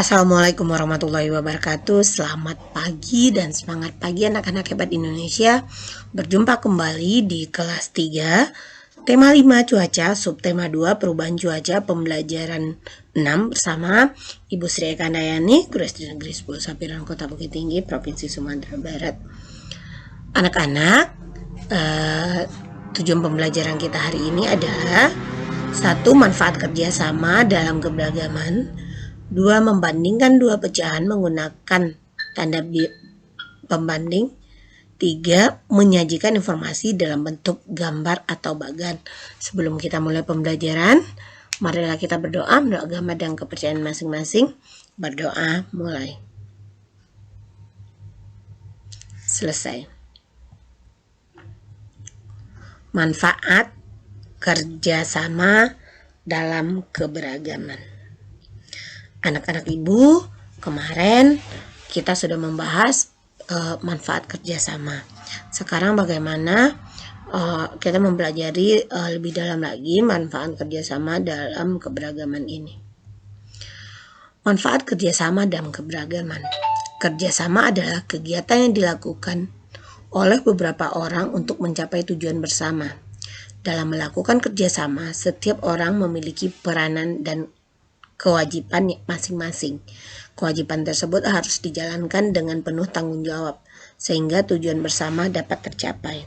Assalamualaikum warahmatullahi wabarakatuh. Selamat pagi dan semangat pagi anak-anak hebat Indonesia. Berjumpa kembali di kelas 3, tema 5 cuaca, subtema 2 perubahan cuaca, pembelajaran 6 bersama Ibu Sri Eka Handayani, Guru SD Negeri 10 Sapiran, Kota Bukit Tinggi, Provinsi Sumatera Barat. Anak-anak, tujuan pembelajaran kita hari ini adalah 1. Manfaat kerjasama dalam keberagaman. 2. Membandingkan dua pecahan menggunakan tanda pembanding. 3. Menyajikan informasi dalam bentuk gambar atau bagan. Sebelum kita mulai pembelajaran, marilah kita berdoa menurut agama dan kepercayaan masing-masing. Berdoa mulai. Selesai. Manfaat kerjasama dalam keberagaman. Anak-anak ibu, kemarin kita sudah membahas manfaat kerjasama. Sekarang bagaimana kita mempelajari lebih dalam lagi manfaat kerjasama dalam keberagaman ini. Manfaat kerjasama dalam keberagaman. Kerjasama adalah kegiatan yang dilakukan oleh beberapa orang untuk mencapai tujuan bersama. Dalam melakukan kerjasama, setiap orang memiliki peranan dan kewajiban masing-masing. Kewajiban tersebut harus dijalankan dengan penuh tanggung jawab, sehingga tujuan bersama dapat tercapai.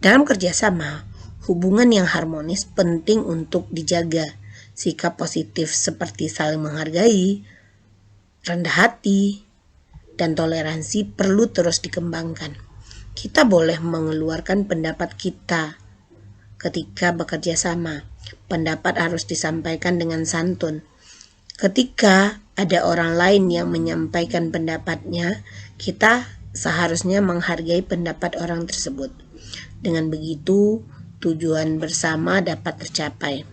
Dalam kerjasama, hubungan yang harmonis penting untuk dijaga. Sikap positif seperti saling menghargai, rendah hati, dan toleransi perlu terus dikembangkan. Kita boleh mengeluarkan pendapat kita ketika bekerja sama. Pendapat harus disampaikan dengan santun. Ketika ada orang lain yang menyampaikan pendapatnya, kita seharusnya menghargai pendapat orang tersebut. Dengan begitu, tujuan bersama dapat tercapai.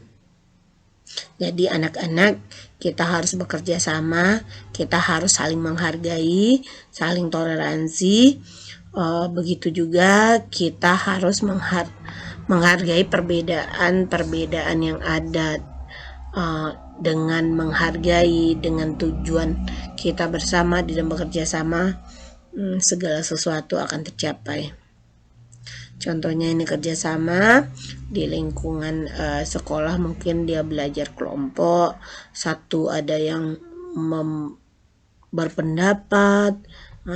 Jadi anak-anak, kita harus bekerja sama, kita harus saling menghargai, saling toleransi. Begitu juga kita harus menghargai perbedaan yang ada. Dengan menghargai, dengan tujuan kita bersama di dalam bekerja sama, segala sesuatu akan tercapai. Bercontohnya ini kerjasama di lingkungan sekolah, mungkin dia belajar kelompok, satu ada yang berpendapat,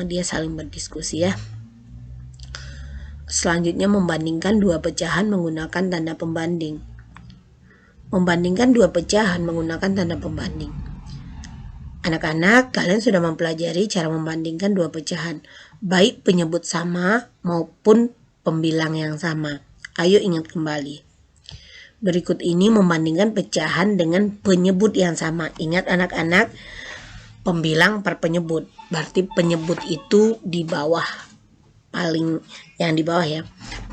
dia saling berdiskusi ya. Selanjutnya membandingkan dua pecahan menggunakan tanda pembanding. Membandingkan dua pecahan menggunakan tanda pembanding. Anak-anak, kalian sudah mempelajari cara membandingkan dua pecahan, baik penyebut sama maupun pembilang yang sama. Ayo ingat kembali. Berikut ini membandingkan pecahan dengan penyebut yang sama. Ingat anak-anak, pembilang per penyebut. Berarti penyebut itu di bawah, paling yang di bawah ya.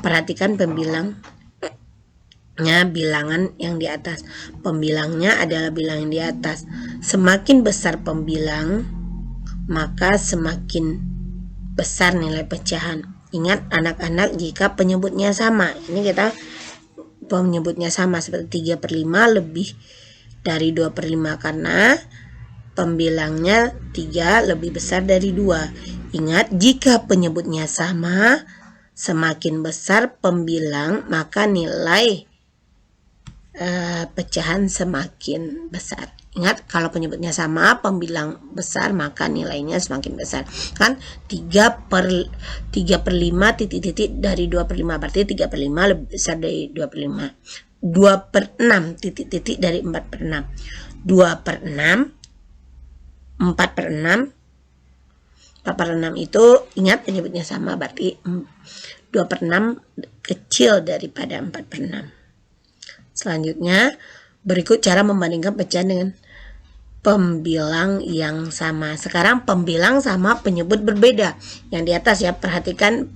Perhatikan bilangan yang di atas. Pembilangnya adalah bilangan di atas. Semakin besar pembilang, maka semakin besar nilai pecahan. Ingat anak-anak, jika penyebutnya sama, ini kita penyebutnya sama seperti 3/5 lebih dari 2/5 karena pembilangnya 3 lebih besar dari 2. Ingat, jika penyebutnya sama, semakin besar pembilang, maka nilai pecahan semakin besar. Ingat, kalau penyebutnya sama, pembilang besar, maka nilainya semakin besar. Kan 3/5 titik-titik dari 2/5, berarti 3/5 lebih besar dari 2/5. 2/6 titik-titik dari 4/6. 2/6, 4/6. 4/6 itu ingat penyebutnya sama, berarti 2/6 kecil daripada 4/6. Selanjutnya, berikut cara membandingkan pecahan dengan pembilang yang sama. Sekarang pembilang sama penyebut berbeda. Yang di atas ya, perhatikan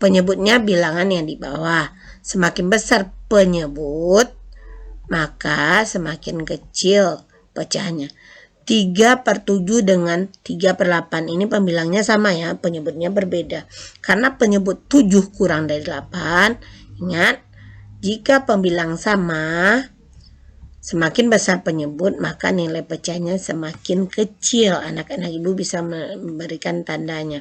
penyebutnya bilangan yang di bawah. Semakin besar penyebut, maka semakin kecil pecahannya. 3/7 dengan 3/8 ini pembilangnya sama ya, penyebutnya berbeda. Karena penyebut 7 kurang dari 8, ingat, jika pembilang sama, Semakin besar penyebut, maka nilai pecahnya semakin kecil. Anak-anak ibu bisa memberikan tandanya.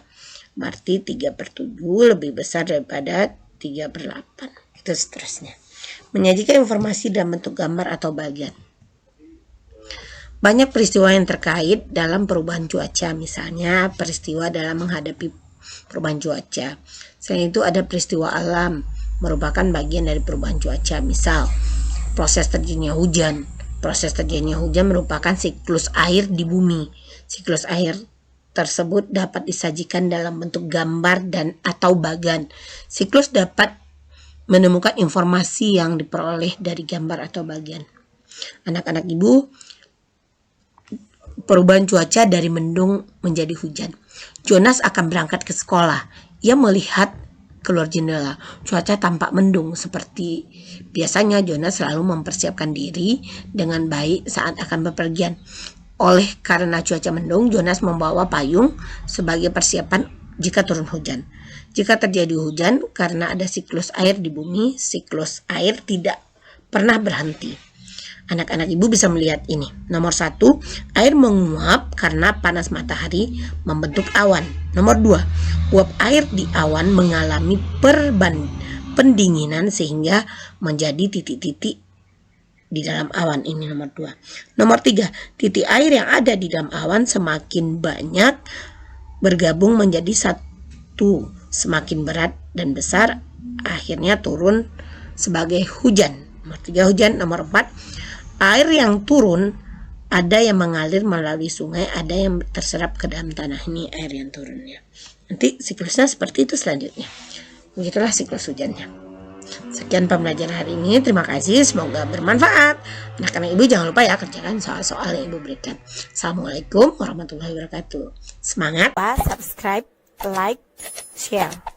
Berarti 3/7 lebih besar daripada 3/8. Itu seterusnya. Menyajikan informasi dalam bentuk gambar atau bagian. Banyak peristiwa yang terkait dalam perubahan cuaca, misalnya peristiwa dalam menghadapi perubahan cuaca. Selain itu ada peristiwa alam, merupakan bagian dari perubahan cuaca. Misal, proses terjadinya hujan. Proses terjadinya hujan merupakan siklus air di bumi. Siklus air tersebut dapat disajikan dalam bentuk gambar dan atau bagan. Siklus dapat menemukan informasi yang diperoleh dari gambar atau bagian. Anak-anak ibu, perubahan cuaca dari mendung menjadi hujan. Jonas akan berangkat ke sekolah. Ia melihat keluar jendela. Cuaca tampak mendung. Seperti biasanya, Jonas selalu mempersiapkan diri dengan baik saat akan bepergian. Oleh karena cuaca mendung, Jonas membawa payung sebagai persiapan jika turun hujan. Jika terjadi hujan, karena ada siklus air di bumi, siklus air tidak pernah berhenti. Anak-anak ibu bisa melihat ini. Nomor 1, air menguap karena panas matahari membentuk awan. Nomor 2, uap air di awan mengalami pendinginan sehingga menjadi titik-titik di dalam awan. Ini nomor 2. Nomor 3, titik air yang ada di dalam awan semakin banyak bergabung menjadi satu, semakin berat dan besar, akhirnya turun sebagai hujan. Nomor 3, hujan. Nomor 4, air yang turun ada yang mengalir melalui sungai, ada yang terserap ke dalam tanah. Ini air yang turunnya. Nanti siklusnya seperti itu selanjutnya. Begitulah siklus hujannya. Sekian pembelajaran hari ini. Terima kasih. Semoga bermanfaat. Anak-anak ibu jangan lupa ya kerjakan soal-soal yang ibu berikan. Assalamualaikum warahmatullahi wabarakatuh. Semangat. Subscribe, like, share.